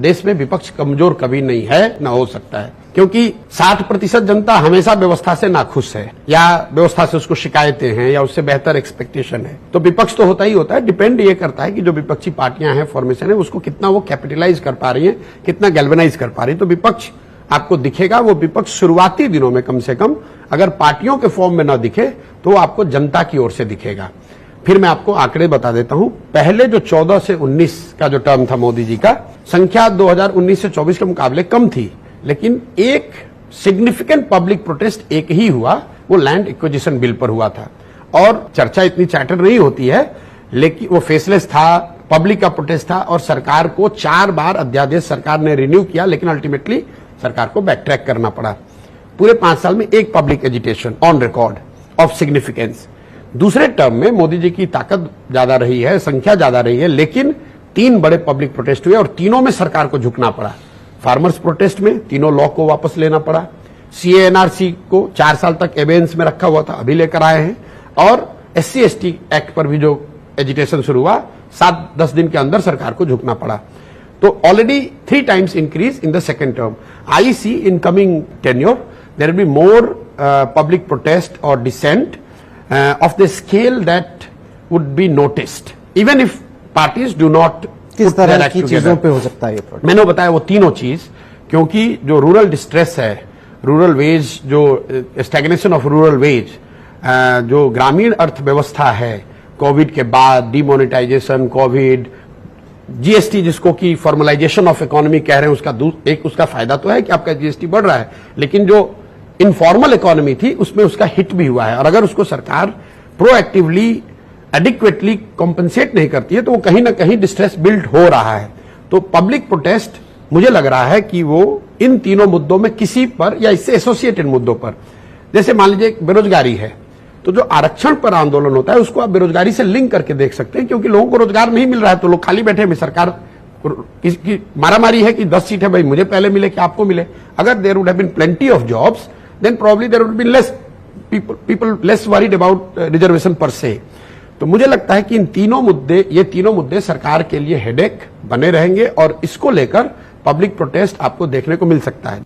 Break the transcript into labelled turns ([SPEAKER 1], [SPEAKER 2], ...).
[SPEAKER 1] देश में विपक्ष कमजोर कभी नहीं है, न हो सकता है, क्योंकि 60% जनता हमेशा व्यवस्था से नाखुश है या व्यवस्था से उसको शिकायतें हैं या उससे बेहतर एक्सपेक्टेशन है। तो विपक्ष तो होता ही होता है। डिपेंड ये करता है कि जो विपक्षी पार्टियां हैं, फॉर्मेशन है, उसको कितना वो कैपिटलाइज कर पा रही है, कितना गैल्वेनाइज कर पा रही है। तो विपक्ष आपको दिखेगा, वो विपक्ष शुरुआती दिनों में कम से कम अगर पार्टियों के फॉर्म में न दिखे तो वो आपको जनता की ओर से दिखेगा। फिर मैं आपको आंकड़े बता देता हूं। पहले जो 14 से 19 का जो टर्म था मोदी जी का, संख्या 2019 से 24 के मुकाबले कम थी, लेकिन एक सिग्निफिकेंट पब्लिक प्रोटेस्ट एक ही हुआ, वो लैंड एक्विजिशन बिल पर हुआ था। और चर्चा इतनी चैटर नहीं होती है, लेकिन वो फेसलेस था, पब्लिक का प्रोटेस्ट था और सरकार को 4 बार अध्यादेश सरकार ने रिन्यू किया, लेकिन अल्टीमेटली सरकार को बैक ट्रैक करना पड़ा। पूरे 5 साल में एक public agitation on record of significance. दूसरे टर्म में मोदी जी की ताकत ज्यादा रही है, संख्या ज्यादा रही है, लेकिन 3 बड़े पब्लिक प्रोटेस्ट हुए और तीनों में सरकार को झुकना पड़ा। फार्मर्स प्रोटेस्ट में तीनों लॉ को वापस लेना पड़ा, सीए एनआरसी को 4 साल तक एबेंस में रखा हुआ था, अभी लेकर आए हैं, और SC ST एक्ट पर भी जो एजिटेशन शुरू हुआ, 7-10 दिन के अंदर सरकार को झुकना पड़ा। तो already 3 times increase in the second term. I see in coming tenure there will be more public protest और dissent of the scale that would be noticed, even if parties do not
[SPEAKER 2] किस तरह की चीजों पे हो सकता है ये प्रोटेस्ट?
[SPEAKER 1] मैंने बताया वो तीनों चीज, क्योंकि जो रूरल डिस्ट्रेस है, रूरल वेज, जो स्टैग्नेशन ऑफ रूरल वेज, जो ग्रामीण अर्थव्यवस्था है, कोविड के बाद डिमोनेटाइजेशन, कोविड, जीएसटी जिसको कि फॉर्मलाइजेशन ऑफ इकोनॉमी कह रहे हैं, उसका एक उसका फायदा तो है कि आपका जीएसटी बढ़ रहा है, लेकिन जो इनफॉर्मल इकोनॉमी थी उसमें उसका हिट भी हुआ है। और अगर उसको सरकार प्रोएक्टिवली एडिक्वेटली कॉम्पेंसेट नहीं करती है तो वो कहीं ना कहीं डिस्ट्रेस बिल्ड हो रहा है। तो पब्लिक प्रोटेस्ट मुझे लग रहा है कि वो इन तीनों मुद्दों में किसी पर या इससे एसोसिएटेड मुद्दों पर, जैसे मान लीजिए बेरोजगारी है, तो जो आरक्षण पर आंदोलन होता है उसको आप बेरोजगारी से लिंक करके देख सकते हैं, क्योंकि लोगों को रोजगार नहीं मिल रहा है तो लोग खाली बैठे हैं। सरकार की मारामारी है कि 10 सीट है भाई, मुझे पहले मिले कि आपको मिले। अगर there would have been plenty of jobs, then probably there would be less people less worried about reservation per se। तो मुझे लगता है कि ये तीनों मुद्दे सरकार के लिए हेडेक बने रहेंगे और इसको लेकर पब्लिक प्रोटेस्ट आपको देखने को मिल सकता है।